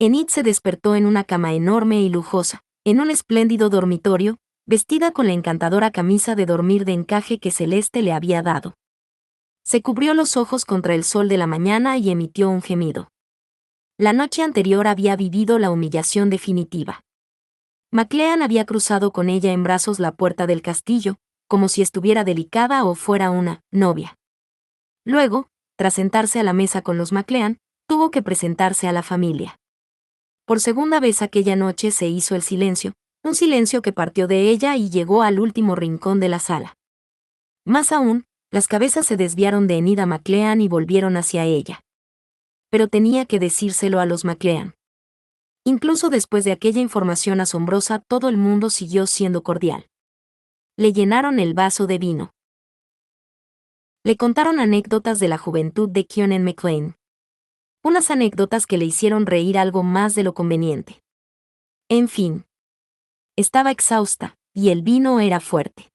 Enid se despertó en una cama enorme y lujosa, en un espléndido dormitorio, vestida con la encantadora camisa de dormir de encaje que Celeste le había dado. Se cubrió los ojos contra el sol de la mañana y emitió un gemido. La noche anterior había vivido la humillación definitiva. McLean había cruzado con ella en brazos la puerta del castillo, como si estuviera delicada o fuera una novia. Luego, tras sentarse a la mesa con los McLean, tuvo que presentarse a la familia. Por segunda vez aquella noche se hizo el silencio, un silencio que partió de ella y llegó al último rincón de la sala. Más aún, las cabezas se desviaron de Enid a McLean y volvieron hacia ella. Pero tenía que decírselo a los McLean. Incluso después de aquella información asombrosa, todo el mundo siguió siendo cordial. Le llenaron el vaso de vino. Le contaron anécdotas de la juventud de Kionel McLean. Unas anécdotas que le hicieron reír algo más de lo conveniente. En fin. Estaba exhausta, y el vino era fuerte.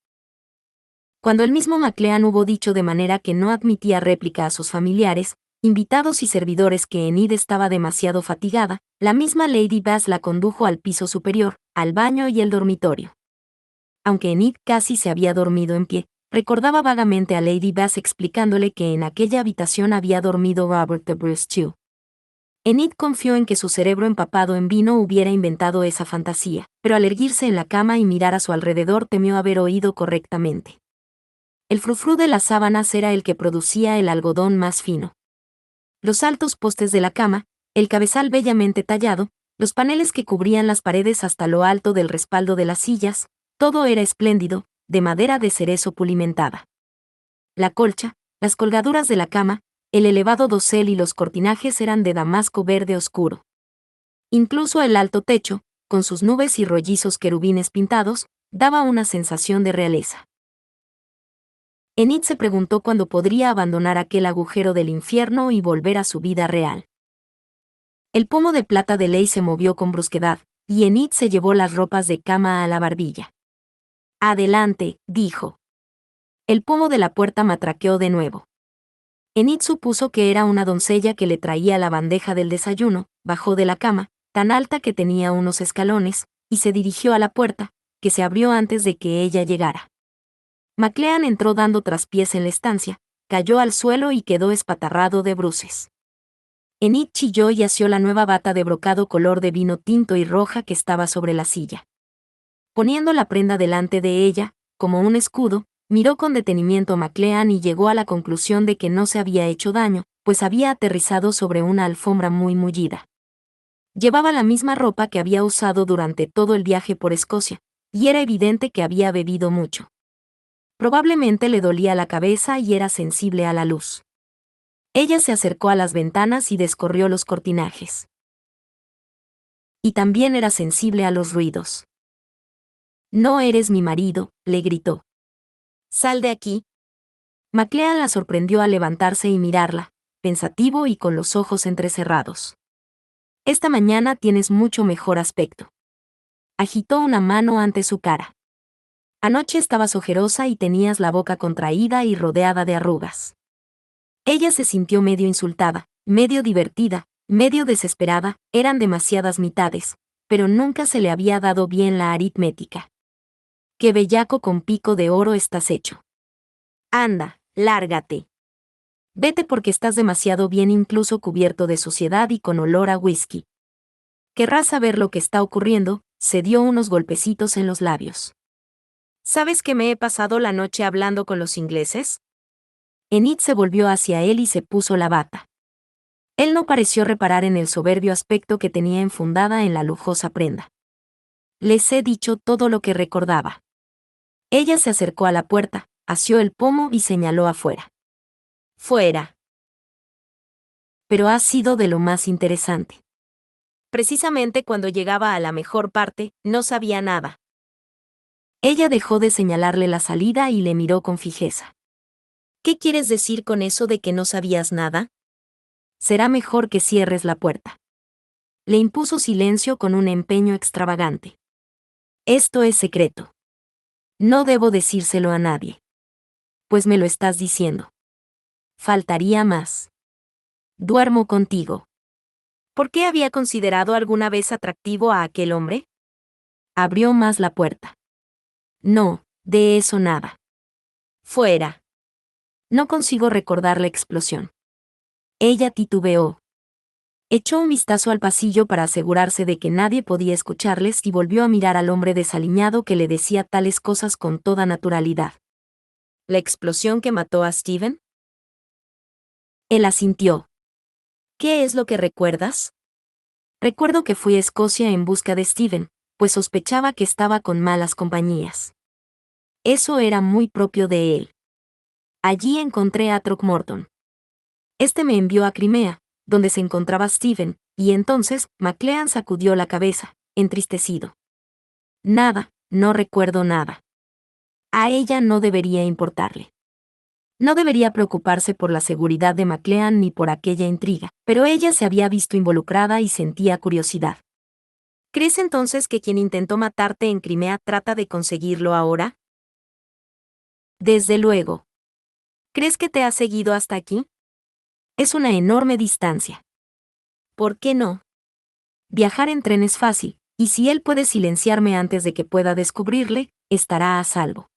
Cuando el mismo McLean hubo dicho de manera que no admitía réplica a sus familiares, invitados y servidores que Enid estaba demasiado fatigada, la misma Lady Bass la condujo al piso superior, al baño y el dormitorio. Aunque Enid casi se había dormido en pie, recordaba vagamente a Lady Bass explicándole que en aquella habitación había dormido Robert de Brewster. Enid confió en que su cerebro empapado en vino hubiera inventado esa fantasía, pero al erguirse en la cama y mirar a su alrededor temió haber oído correctamente. El frufrú de las sábanas era el que producía el algodón más fino. Los altos postes de la cama, el cabezal bellamente tallado, los paneles que cubrían las paredes hasta lo alto del respaldo de las sillas, todo era espléndido, de madera de cerezo pulimentada. La colcha, las colgaduras de la cama, el elevado dosel y los cortinajes eran de damasco verde oscuro. Incluso el alto techo, con sus nubes y rollizos querubines pintados, daba una sensación de realeza. Enid se preguntó cuándo podría abandonar aquel agujero del infierno y volver a su vida real. El pomo de plata de ley se movió con brusquedad, y Enid se llevó las ropas de cama a la barbilla. «Adelante», dijo. El pomo de la puerta matraqueó de nuevo. Enid supuso que era una doncella que le traía la bandeja del desayuno, bajó de la cama, tan alta que tenía unos escalones, y se dirigió a la puerta, que se abrió antes de que ella llegara. McLean entró dando traspiés en la estancia, cayó al suelo y quedó espatarrado de bruces. Enid chilló y asió la nueva bata de brocado color de vino tinto y roja que estaba sobre la silla. Poniendo la prenda delante de ella, como un escudo, miró con detenimiento a McLean y llegó a la conclusión de que no se había hecho daño, pues había aterrizado sobre una alfombra muy mullida. Llevaba la misma ropa que había usado durante todo el viaje por Escocia, y era evidente que había bebido mucho. Probablemente le dolía la cabeza y era sensible a la luz. Ella se acercó a las ventanas y descorrió los cortinajes. Y también era sensible a los ruidos. «No eres mi marido», le gritó. «Sal de aquí». McLean la sorprendió al levantarse y mirarla, pensativo y con los ojos entrecerrados. «Esta mañana tienes mucho mejor aspecto». Agitó una mano ante su cara. «Anoche estabas ojerosa y tenías la boca contraída y rodeada de arrugas». Ella se sintió medio insultada, medio divertida, medio desesperada, eran demasiadas mitades, pero nunca se le había dado bien la aritmética. «Qué bellaco con pico de oro estás hecho. Anda, lárgate. Vete porque estás demasiado bien incluso cubierto de suciedad y con olor a whisky. Querrás saber lo que está ocurriendo», se dio unos golpecitos en los labios. «¿Sabes que me he pasado la noche hablando con los ingleses?» Enid se volvió hacia él y se puso la bata. Él no pareció reparar en el soberbio aspecto que tenía enfundada en la lujosa prenda. «Les he dicho todo lo que recordaba». Ella se acercó a la puerta, asió el pomo y señaló afuera. «Fuera». Pero ha sido de lo más interesante. Precisamente cuando llegaba a la mejor parte, no sabía nada. Ella dejó de señalarle la salida y le miró con fijeza. «¿Qué quieres decir con eso de que no sabías nada?» «Será mejor que cierres la puerta». Le impuso silencio con un empeño extravagante. «Esto es secreto. No debo decírselo a nadie». «Pues me lo estás diciendo». «Faltaría más. Duermo contigo». ¿Por qué había considerado alguna vez atractivo a aquel hombre? Abrió más la puerta. No, de eso nada. Fuera. No consigo recordar la explosión. Ella titubeó. Echó un vistazo al pasillo para asegurarse de que nadie podía escucharles y volvió a mirar al hombre desaliñado que le decía tales cosas con toda naturalidad. ¿La explosión que mató a Steven? Él asintió. ¿Qué es lo que recuerdas? Recuerdo que fui a Escocia en busca de Steven, pues sospechaba que estaba con malas compañías. Eso era muy propio de él. Allí encontré a Throckmorton. Este me envió a Crimea, donde se encontraba Steven, y entonces McLean sacudió la cabeza, entristecido. Nada, no recuerdo nada. A ella no debería importarle. No debería preocuparse por la seguridad de McLean ni por aquella intriga, pero ella se había visto involucrada y sentía curiosidad. ¿Crees entonces que quien intentó matarte en Crimea trata de conseguirlo ahora? Desde luego. ¿Crees que te ha seguido hasta aquí? Es una enorme distancia. ¿Por qué no? Viajar en tren es fácil, y si él puede silenciarme antes de que pueda descubrirle, estará a salvo.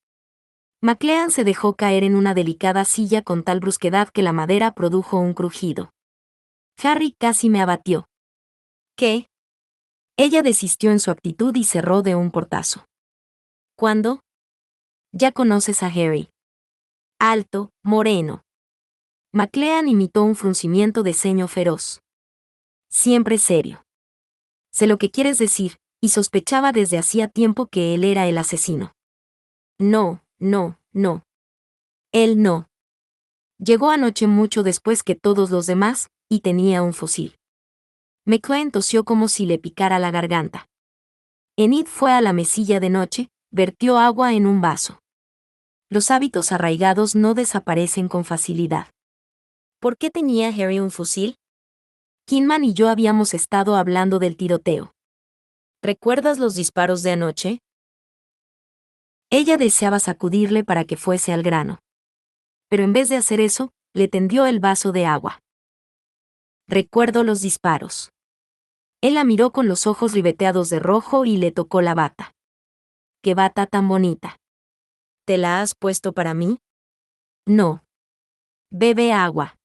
McLean se dejó caer en una delicada silla con tal brusquedad que la madera produjo un crujido. Harry casi me abatió. ¿Qué? Ella desistió en su actitud y cerró de un portazo. ¿Cuándo? Ya conoces a Harry. Alto, moreno. McLean imitó un fruncimiento de ceño feroz. Siempre serio. Sé lo que quieres decir, y sospechaba desde hacía tiempo que él era el asesino. No, no, no. Él no. Llegó anoche mucho después que todos los demás, y tenía un fusil. McLean tosió como si le picara la garganta. Enid fue a la mesilla de noche, vertió agua en un vaso. Los hábitos arraigados no desaparecen con facilidad. ¿Por qué tenía Harry un fusil? Kingman y yo habíamos estado hablando del tiroteo. ¿Recuerdas los disparos de anoche? Ella deseaba sacudirle para que fuese al grano. Pero en vez de hacer eso, le tendió el vaso de agua. Recuerdo los disparos. Él la miró con los ojos ribeteados de rojo y le tocó la bata. ¡Qué bata tan bonita! ¿Te la has puesto para mí? No. Bebe agua.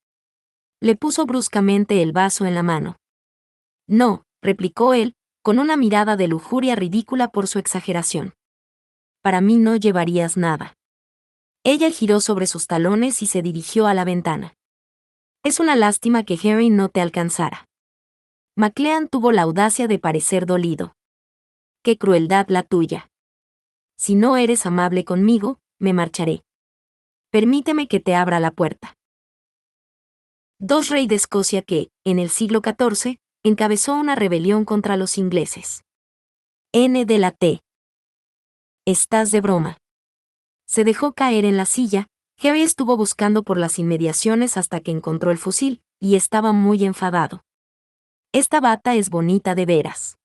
Le puso bruscamente el vaso en la mano. No, replicó él, con una mirada de lujuria ridícula por su exageración. Para mí no llevarías nada. Ella giró sobre sus talones y se dirigió a la ventana. Es una lástima que Harry no te alcanzara. McLean tuvo la audacia de parecer dolido. Qué crueldad la tuya. Si no eres amable conmigo, me marcharé. Permíteme que te abra la puerta. Rey de Escocia que, en el siglo XIV, encabezó una rebelión contra los ingleses. N de la T. Estás de broma. Se dejó caer en la silla. Harry estuvo buscando por las inmediaciones hasta que encontró el fusil, y estaba muy enfadado. Esta bata es bonita de veras.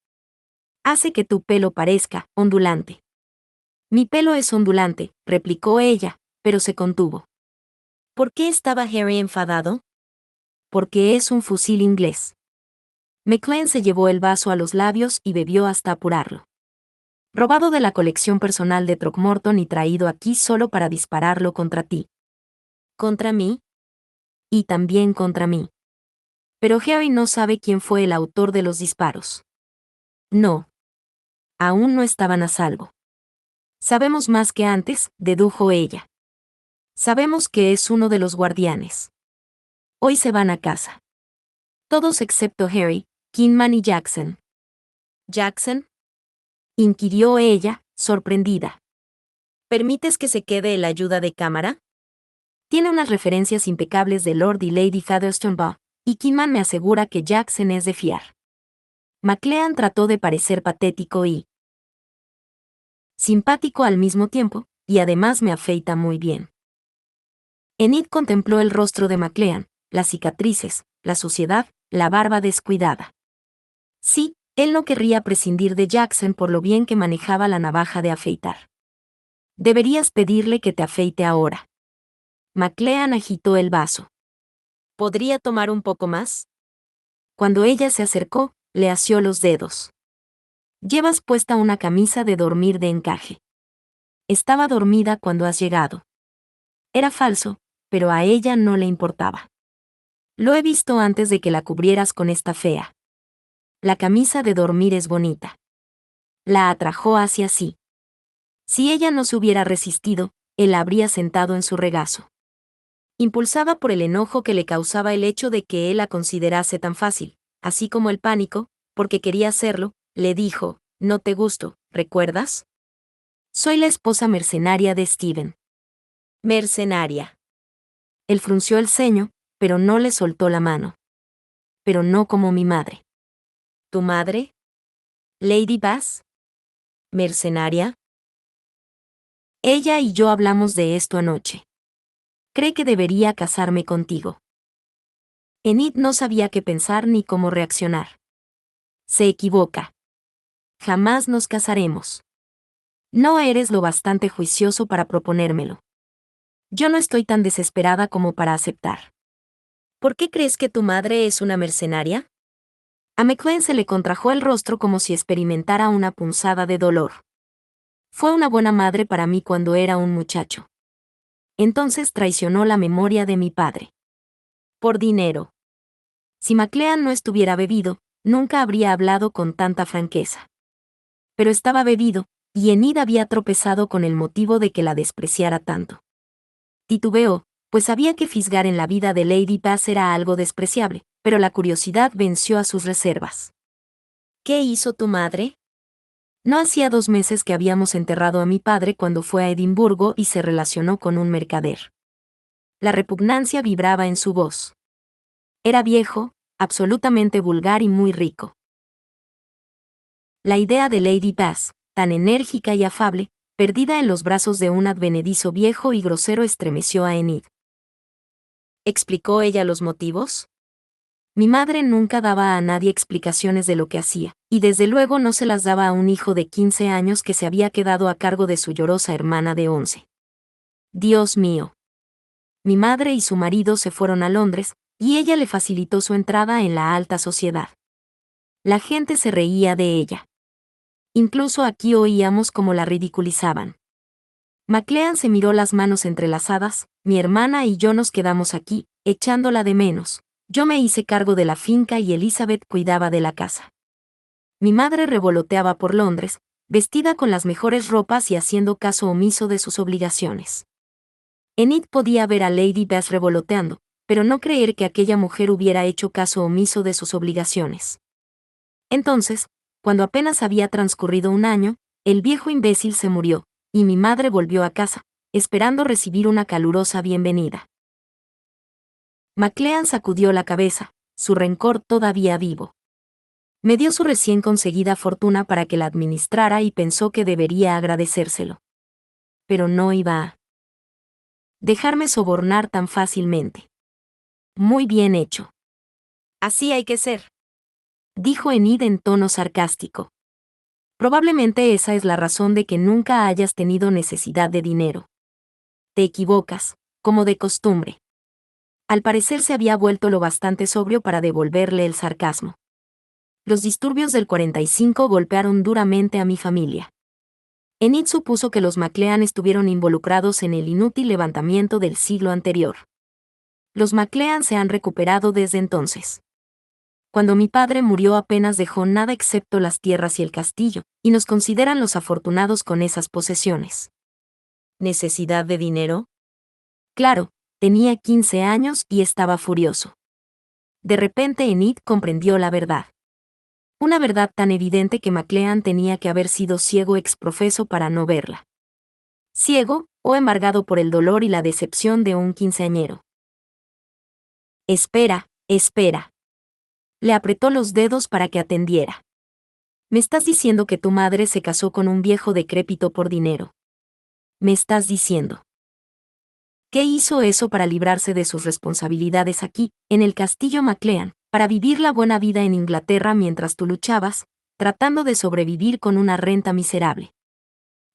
Hace que tu pelo parezca ondulante. Mi pelo es ondulante, replicó ella, pero se contuvo. ¿Por qué estaba Harry enfadado? Porque es un fusil inglés. McLean se llevó el vaso a los labios y bebió hasta apurarlo. Robado de la colección personal de Throckmorton y traído aquí solo para dispararlo contra ti. ¿Contra mí? Y también contra mí. Pero Harry no sabe quién fue el autor de los disparos. No. Aún no estaban a salvo. Sabemos más que antes, dedujo ella. Sabemos que es uno de los guardianes. Hoy se van a casa. Todos excepto Harry, Kingman y Jackson. ¿Jackson? Inquirió ella, sorprendida. ¿Permites que se quede el ayuda de cámara? Tiene unas referencias impecables de Lord y Lady Featherstone, y Kingman me asegura que Jackson es de fiar. McLean trató de parecer patético y simpático al mismo tiempo, y además me afeita muy bien. Enid contempló el rostro de McLean, las cicatrices, la suciedad, la barba descuidada. Sí, él no querría prescindir de Jackson por lo bien que manejaba la navaja de afeitar. Deberías pedirle que te afeite ahora. McLean agitó el vaso. ¿Podría tomar un poco más? Cuando ella se acercó, le asió los dedos. Llevas puesta una camisa de dormir de encaje. Estaba dormida cuando has llegado. Era falso, pero a ella no le importaba. Lo he visto antes de que la cubrieras con esta fea. La camisa de dormir es bonita. La atrajo hacia sí. Si ella no se hubiera resistido, él la habría sentado en su regazo. Impulsada por el enojo que le causaba el hecho de que él la considerase tan fácil, así como el pánico, porque quería hacerlo, le dijo, no te gusto, ¿recuerdas? Soy la esposa mercenaria de Steven. Mercenaria. Él frunció el ceño, pero no le soltó la mano. Pero no como mi madre. ¿Tu madre? ¿Lady Bass? ¿Mercenaria? Ella y yo hablamos de esto anoche. Cree que debería casarme contigo. Enid no sabía qué pensar ni cómo reaccionar. Se equivoca. Jamás nos casaremos. No eres lo bastante juicioso para proponérmelo. Yo no estoy tan desesperada como para aceptar. ¿Por qué crees que tu madre es una mercenaria? A McLean se le contrajo el rostro como si experimentara una punzada de dolor. Fue una buena madre para mí cuando era un muchacho. Entonces traicionó la memoria de mi padre. Por dinero. Si McLean no estuviera bebido, nunca habría hablado con tanta franqueza. Pero estaba bebido, y Enid había tropezado con el motivo de que la despreciara tanto. Titubeó, pues sabía que fisgar en la vida de Lady Bass era algo despreciable, pero la curiosidad venció a sus reservas. ¿Qué hizo tu madre? No hacía 2 meses que habíamos enterrado a mi padre cuando fue a Edimburgo y se relacionó con un mercader. La repugnancia vibraba en su voz. Era viejo, absolutamente vulgar y muy rico. La idea de Lady Bass, tan enérgica y afable, perdida en los brazos de un advenedizo viejo y grosero, estremeció a Enid. ¿Explicó ella los motivos? Mi madre nunca daba a nadie explicaciones de lo que hacía, y desde luego no se las daba a un hijo de 15 años que se había quedado a cargo de su llorosa hermana de 11. Dios mío. Mi madre y su marido se fueron a Londres, y ella le facilitó su entrada en la alta sociedad. La gente se reía de ella. Incluso aquí oíamos cómo la ridiculizaban. McLean se miró las manos entrelazadas, mi hermana y yo nos quedamos aquí, echándola de menos. Yo me hice cargo de la finca y Elizabeth cuidaba de la casa. Mi madre revoloteaba por Londres, vestida con las mejores ropas y haciendo caso omiso de sus obligaciones. Enid podía ver a Lady Bass revoloteando, pero no creer que aquella mujer hubiera hecho caso omiso de sus obligaciones. Entonces, cuando apenas había transcurrido un año, el viejo imbécil se murió, y mi madre volvió a casa, esperando recibir una calurosa bienvenida. McLean sacudió la cabeza, su rencor todavía vivo. Me dio su recién conseguida fortuna para que la administrara y pensó que debería agradecérselo. Pero no iba a dejarme sobornar tan fácilmente. Muy bien hecho. Así hay que ser, dijo Enid en tono sarcástico. Probablemente esa es la razón de que nunca hayas tenido necesidad de dinero. Te equivocas, como de costumbre. Al parecer se había vuelto lo bastante sobrio para devolverle el sarcasmo. Los disturbios del 45 golpearon duramente a mi familia. Enid supuso que los McLean estuvieron involucrados en el inútil levantamiento del siglo anterior. Los McLean se han recuperado desde entonces. Cuando mi padre murió apenas dejó nada excepto las tierras y el castillo, y nos consideran los afortunados con esas posesiones. ¿Necesidad de dinero? Claro, tenía 15 años y estaba furioso. De repente Enid comprendió la verdad. Una verdad tan evidente que McLean tenía que haber sido ciego exprofeso para no verla. Ciego, o embargado por el dolor y la decepción de un quinceañero. Espera, espera. Le apretó los dedos para que atendiera. Me estás diciendo que tu madre se casó con un viejo decrépito por dinero. Me estás diciendo. ¿Qué hizo eso para librarse de sus responsabilidades aquí, en el castillo McLean, para vivir la buena vida en Inglaterra mientras tú luchabas, tratando de sobrevivir con una renta miserable?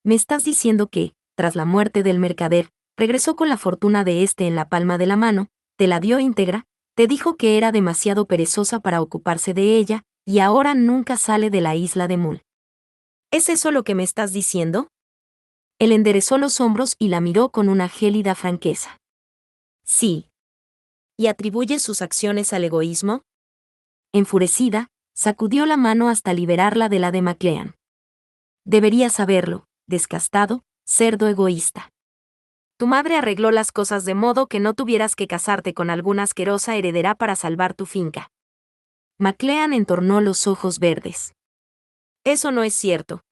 Me estás diciendo que, tras la muerte del mercader, regresó con la fortuna de este en la palma de la mano, te la dio íntegra, Te dijo que era demasiado perezosa para ocuparse de ella, y ahora nunca sale de la isla de Mull. ¿Es eso lo que me estás diciendo? Él enderezó los hombros y la miró con una gélida franqueza. Sí. ¿Y atribuye sus acciones al egoísmo? Enfurecida, sacudió la mano hasta liberarla de la de McLean. Deberías saberlo, descastado, cerdo egoísta. Tu madre arregló las cosas de modo que no tuvieras que casarte con alguna asquerosa heredera para salvar tu finca. McLean entornó los ojos verdes. Eso no es cierto,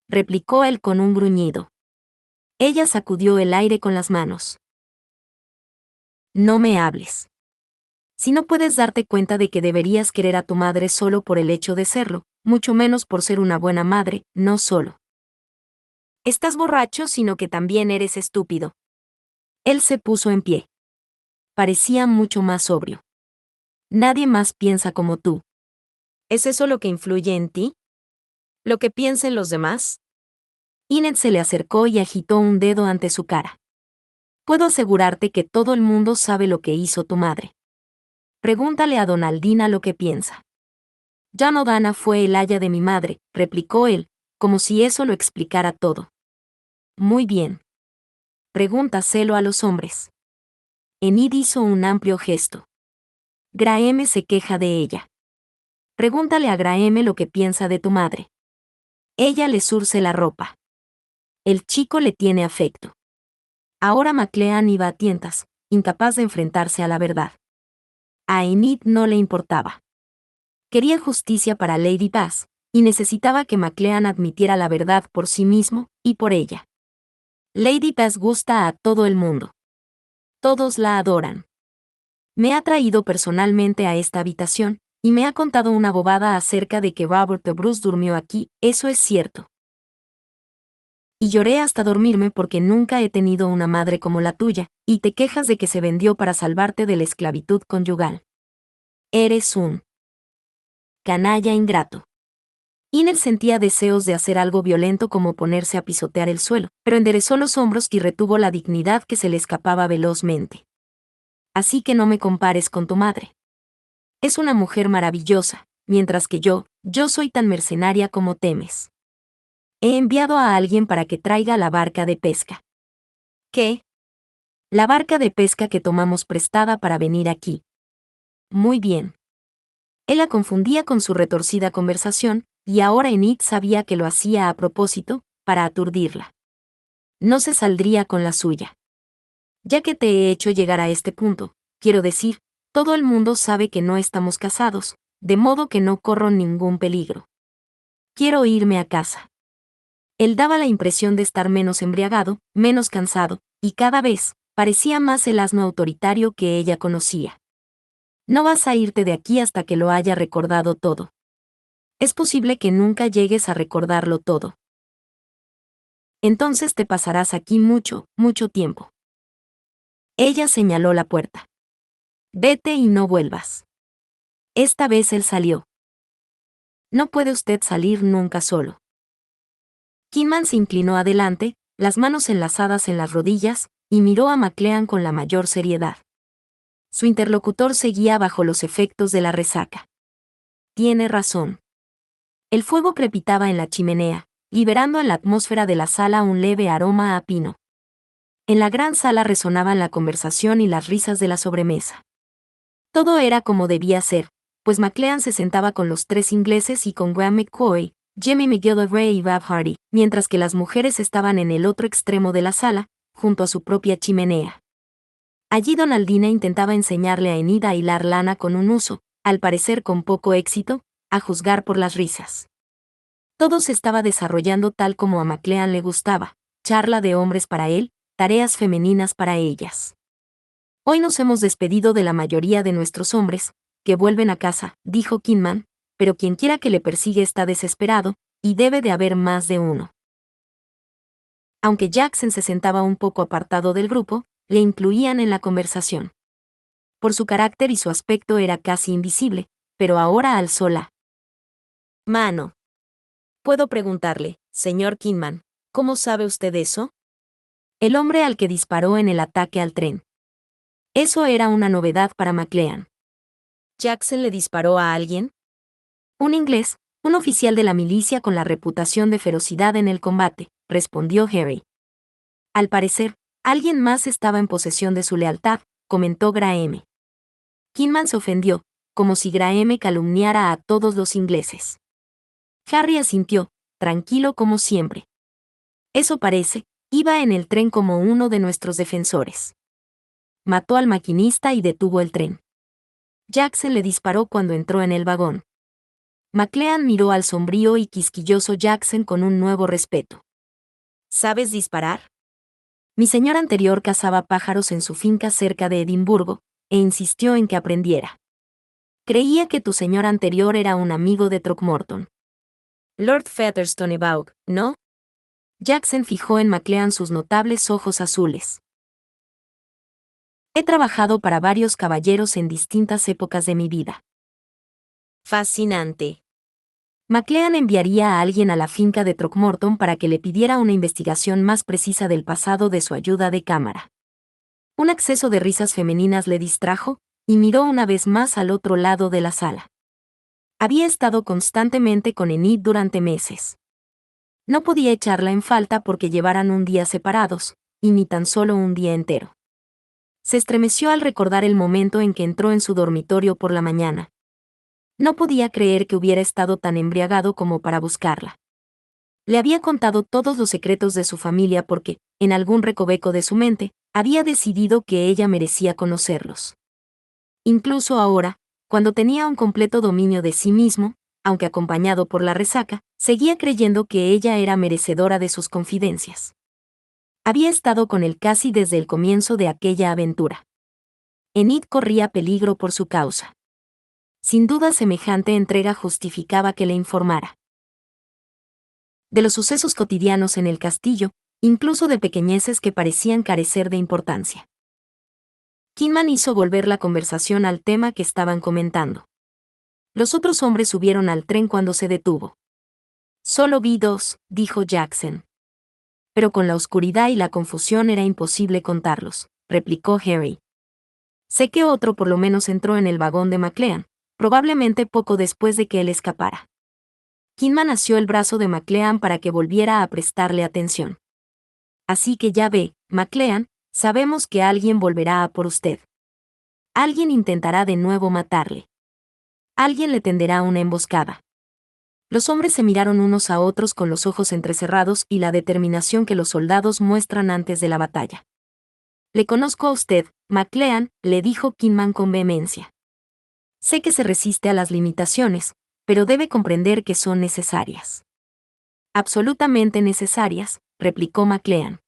replicó él con un gruñido. Ella sacudió el aire con las manos. No me hables. Si no puedes darte cuenta de que deberías querer a tu madre solo por el hecho de serlo, mucho menos por ser una buena madre, no solo estás borracho, sino que también eres estúpido. Él se puso en pie. Parecía mucho más sobrio. Nadie más piensa como tú. ¿Es eso lo que influye en ti? ¿Lo que piensen los demás? Inet se le acercó y agitó un dedo ante su cara. Puedo asegurarte que todo el mundo sabe lo que hizo tu madre. Pregúntale a Donaldina lo que piensa. John O'Dana fue el aya de mi madre, replicó él, como si eso lo explicara todo. Muy bien. Pregúntaselo a los hombres. Enid hizo un amplio gesto. Graeme se queja de ella. Pregúntale a Graeme lo que piensa de tu madre. Ella le zurce la ropa. El chico le tiene afecto. Ahora McLean iba a tientas, incapaz de enfrentarse a la verdad. A Enid no le importaba. Quería justicia para Lady Bass, y necesitaba que McLean admitiera la verdad por sí mismo, y por ella. Lady Bass gusta a todo el mundo. Todos la adoran. Me ha traído personalmente a esta habitación, y me ha contado una bobada acerca de que Robert de Bruce durmió aquí, eso es cierto. Y lloré hasta dormirme porque nunca he tenido una madre como la tuya, y te quejas de que se vendió para salvarte de la esclavitud conyugal. Eres un canalla ingrato. Inel sentía deseos de hacer algo violento como ponerse a pisotear el suelo, pero enderezó los hombros y retuvo la dignidad que se le escapaba velozmente. Así que no me compares con tu madre. Es una mujer maravillosa, mientras que yo soy tan mercenaria como temes. He enviado a alguien para que traiga la barca de pesca. ¿Qué? La barca de pesca que tomamos prestada para venir aquí. Muy bien. Él la confundía con su retorcida conversación, y ahora Enid sabía que lo hacía a propósito, para aturdirla. No se saldría con la suya. Ya que te he hecho llegar a este punto, quiero decir, todo el mundo sabe que no estamos casados, de modo que no corro ningún peligro. Quiero irme a casa. Él daba la impresión de estar menos embriagado, menos cansado, y cada vez, parecía más el asno autoritario que ella conocía. No vas a irte de aquí hasta que lo haya recordado todo. Es posible que nunca llegues a recordarlo todo. Entonces te pasarás aquí mucho, mucho tiempo. Ella señaló la puerta. Vete y no vuelvas. Esta vez él salió. No puede usted salir nunca solo. Kidman se inclinó adelante, las manos enlazadas en las rodillas, y miró a McLean con la mayor seriedad. Su interlocutor seguía bajo los efectos de la resaca. Tiene razón. El fuego crepitaba en la chimenea, liberando en la atmósfera de la sala un leve aroma a pino. En la gran sala resonaban la conversación y las risas de la sobremesa. Todo era como debía ser, pues McLean se sentaba con los tres ingleses y con Graham McCoy, Jimmy McGillivray y Bob Hardy, mientras que las mujeres estaban en el otro extremo de la sala, junto a su propia chimenea. Allí Donaldina intentaba enseñarle a Enid a hilar lana con un uso, al parecer con poco éxito, a juzgar por las risas. Todo se estaba desarrollando tal como a McLean le gustaba, charla de hombres para él, tareas femeninas para ellas. Hoy nos hemos despedido de la mayoría de nuestros hombres, que vuelven a casa, dijo Kidman, pero quienquiera que le persigue está desesperado, y debe de haber más de uno. Aunque Jackson se sentaba un poco apartado del grupo, le incluían en la conversación. Por su carácter y su aspecto era casi invisible, pero ahora alzó la mano. Puedo preguntarle, señor Kidman, ¿cómo sabe usted eso? El hombre al que disparó en el ataque al tren. Eso era una novedad para McLean. ¿Jackson le disparó a alguien? Un inglés, un oficial de la milicia con la reputación de ferocidad en el combate, respondió Harry. Al parecer, alguien más estaba en posesión de su lealtad, comentó Graham. Kingman se ofendió, como si Graham calumniara a todos los ingleses. Harry asintió, tranquilo como siempre. Eso parece, iba en el tren como uno de nuestros defensores. Mató al maquinista y detuvo el tren. Jackson le disparó cuando entró en el vagón. McLean miró al sombrío y quisquilloso Jackson con un nuevo respeto. ¿Sabes disparar? Mi señor anterior cazaba pájaros en su finca cerca de Edimburgo, e insistió en que aprendiera. Creía que tu señor anterior era un amigo de Throckmorton. Lord Featherstone Ebaugh, ¿no? Jackson fijó en McLean sus notables ojos azules. He trabajado para varios caballeros en distintas épocas de mi vida. Fascinante. McLean enviaría a alguien a la finca de Throckmorton para que le pidiera una investigación más precisa del pasado de su ayuda de cámara. Un acceso de risas femeninas le distrajo, y miró una vez más al otro lado de la sala. Había estado constantemente con Enid durante meses. No podía echarla en falta porque llevaran un día separados, y ni tan solo un día entero. Se estremeció al recordar el momento en que entró en su dormitorio por la mañana. No podía creer que hubiera estado tan embriagado como para buscarla. Le había contado todos los secretos de su familia porque, en algún recoveco de su mente, había decidido que ella merecía conocerlos. Incluso ahora, cuando tenía un completo dominio de sí mismo, aunque acompañado por la resaca, seguía creyendo que ella era merecedora de sus confidencias. Había estado con él casi desde el comienzo de aquella aventura. Enid corría peligro por su causa. Sin duda semejante entrega justificaba que le informara. De los sucesos cotidianos en el castillo, incluso de pequeñeces que parecían carecer de importancia. Kingman hizo volver la conversación al tema que estaban comentando. Los otros hombres subieron al tren cuando se detuvo. Solo vi 2, dijo Jackson. Pero con la oscuridad y la confusión era imposible contarlos, replicó Harry. Sé que otro por lo menos entró en el vagón de McLean, probablemente poco después de que él escapara. Kingman asió el brazo de McLean para que volviera a prestarle atención. Así que ya ve, McLean, sabemos que alguien volverá a por usted. Alguien intentará de nuevo matarle. Alguien le tenderá una emboscada. Los hombres se miraron unos a otros con los ojos entrecerrados y la determinación que los soldados muestran antes de la batalla. Le conozco a usted, McLean, le dijo Kingman con vehemencia. Sé que se resiste a las limitaciones, pero debe comprender que son necesarias. Absolutamente necesarias, replicó McLean.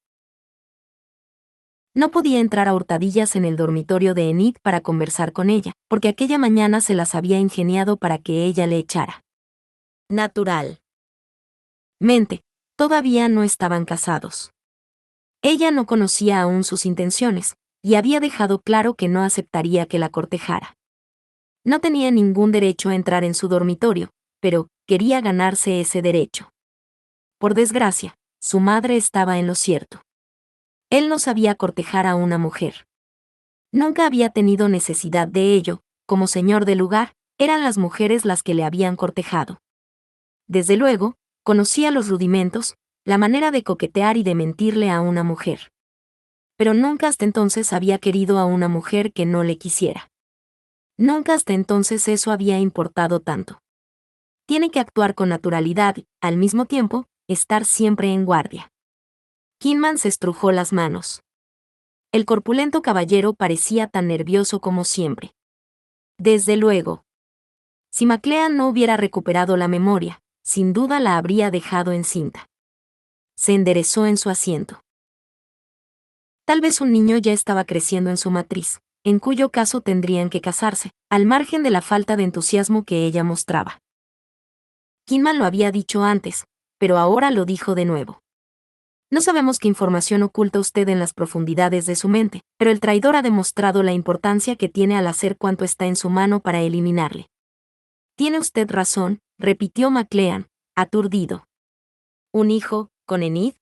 No podía entrar a hurtadillas en el dormitorio de Enid para conversar con ella, porque aquella mañana se las había ingeniado para que ella le echara. Natural. Todavía no estaban casados. Ella no conocía aún sus intenciones, y había dejado claro que no aceptaría que la cortejara. No tenía ningún derecho a entrar en su dormitorio, pero quería ganarse ese derecho. Por desgracia, su madre estaba en lo cierto. Él no sabía cortejar a una mujer. Nunca había tenido necesidad de ello, como señor del lugar, eran las mujeres las que le habían cortejado. Desde luego, conocía los rudimentos, la manera de coquetear y de mentirle a una mujer. Pero nunca hasta entonces había querido a una mujer que no le quisiera. Nunca hasta entonces eso había importado tanto. Tiene que actuar con naturalidad y, al mismo tiempo, estar siempre en guardia. Kingman se estrujó las manos. El corpulento caballero parecía tan nervioso como siempre. Desde luego. Si McLean no hubiera recuperado la memoria, sin duda la habría dejado encinta. Se enderezó en su asiento. Tal vez un niño ya estaba creciendo en su matriz, en cuyo caso tendrían que casarse, al margen de la falta de entusiasmo que ella mostraba. Kingman lo había dicho antes, pero ahora lo dijo de nuevo. No sabemos qué información oculta usted en las profundidades de su mente, pero el traidor ha demostrado la importancia que tiene al hacer cuanto está en su mano para eliminarle. Tiene usted razón, repitió McLean, aturdido. ¿Un hijo, con Enid?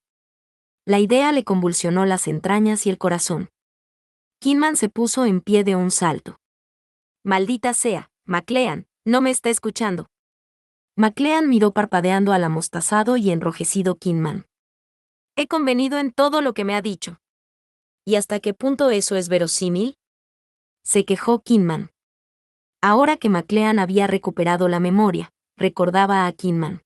La idea le convulsionó las entrañas y el corazón. Kidman se puso en pie de un salto. Maldita sea, McLean, no me está escuchando. McLean miró parpadeando al amostazado y enrojecido Kidman. He convenido en todo lo que me ha dicho. ¿Y hasta qué punto eso es verosímil? Se quejó Kidman. Ahora que McLean había recuperado la memoria, recordaba a Kidman.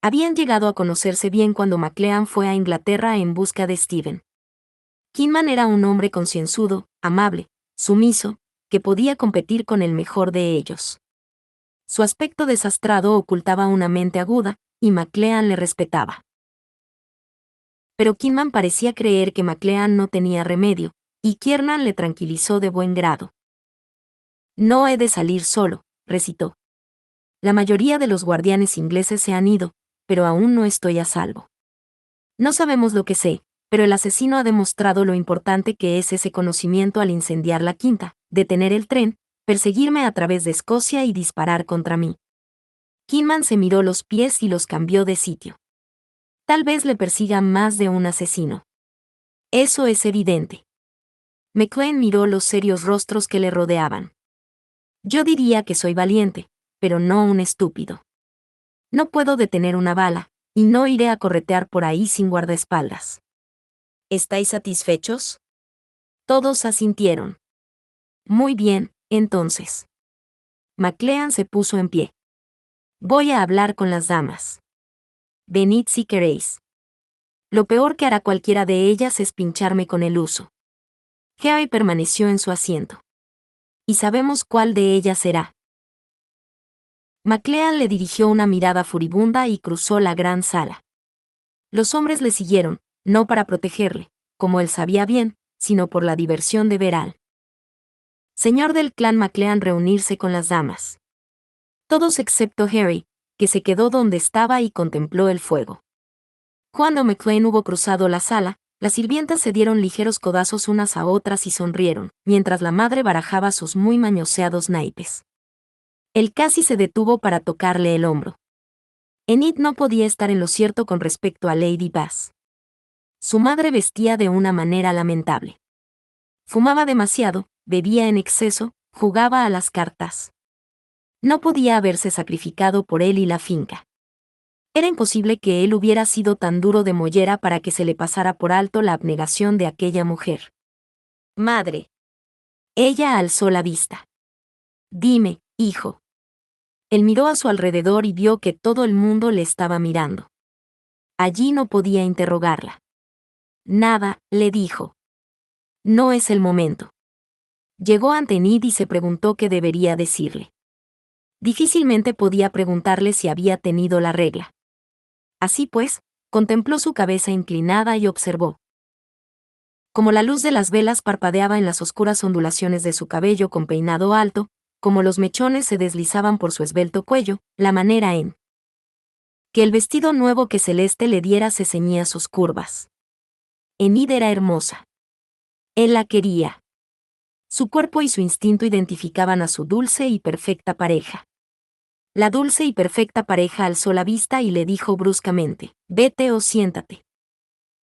Habían llegado a conocerse bien cuando McLean fue a Inglaterra en busca de Steven. Kidman era un hombre concienzudo, amable, sumiso, que podía competir con el mejor de ellos. Su aspecto desastrado ocultaba una mente aguda, y McLean le respetaba. Pero Kidman parecía creer que McLean no tenía remedio, y Kiernan le tranquilizó de buen grado. No he de salir solo, recitó. La mayoría de los guardianes ingleses se han ido, pero aún no estoy a salvo. No sabemos lo que sé, pero el asesino ha demostrado lo importante que es ese conocimiento al incendiar la quinta, detener el tren, perseguirme a través de Escocia y disparar contra mí. Kidman se miró los pies y los cambió de sitio. Tal vez le persiga más de un asesino. Eso es evidente. McLean miró los serios rostros que le rodeaban. Yo diría que soy valiente, pero no un estúpido. No puedo detener una bala, y no iré a corretear por ahí sin guardaespaldas. ¿Estáis satisfechos? Todos asintieron. Muy bien, entonces. McLean se puso en pie. Voy a hablar con las damas. Venid si queréis. Lo peor que hará cualquiera de ellas es pincharme con el uso. Harry permaneció en su asiento. Y sabemos cuál de ellas será. McLean le dirigió una mirada furibunda y cruzó la gran sala. Los hombres le siguieron, no para protegerle, como él sabía bien, sino por la diversión de ver al señor del clan McLean reunirse con las damas. Todos excepto Harry, que se quedó donde estaba y contempló el fuego. Cuando McLean hubo cruzado la sala, las sirvientas se dieron ligeros codazos unas a otras y sonrieron, mientras la madre barajaba sus muy mañoseados naipes. Él casi se detuvo para tocarle el hombro. Enid no podía estar en lo cierto con respecto a Lady Bass. Su madre vestía de una manera lamentable. Fumaba demasiado, bebía en exceso, jugaba a las cartas. No podía haberse sacrificado por él y la finca. Era imposible que él hubiera sido tan duro de mollera para que se le pasara por alto la abnegación de aquella mujer. Madre. Ella alzó la vista. Dime, hijo. Él miró a su alrededor y vio que todo el mundo le estaba mirando. Allí no podía interrogarla. Nada, le dijo. No es el momento. Llegó ante Enid y se preguntó qué debería decirle. Difícilmente podía preguntarle si había tenido la regla. Así pues, contempló su cabeza inclinada y observó. Como la luz de las velas parpadeaba en las oscuras ondulaciones de su cabello con peinado alto, como los mechones se deslizaban por su esbelto cuello, la manera en que el vestido nuevo que Celeste le diera se ceñía sus curvas. Enid era hermosa. Él la quería. Su cuerpo y su instinto identificaban a su dulce y perfecta pareja. La dulce y perfecta pareja alzó la vista y le dijo bruscamente, vete o siéntate.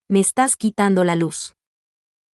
Me estás quitando la luz.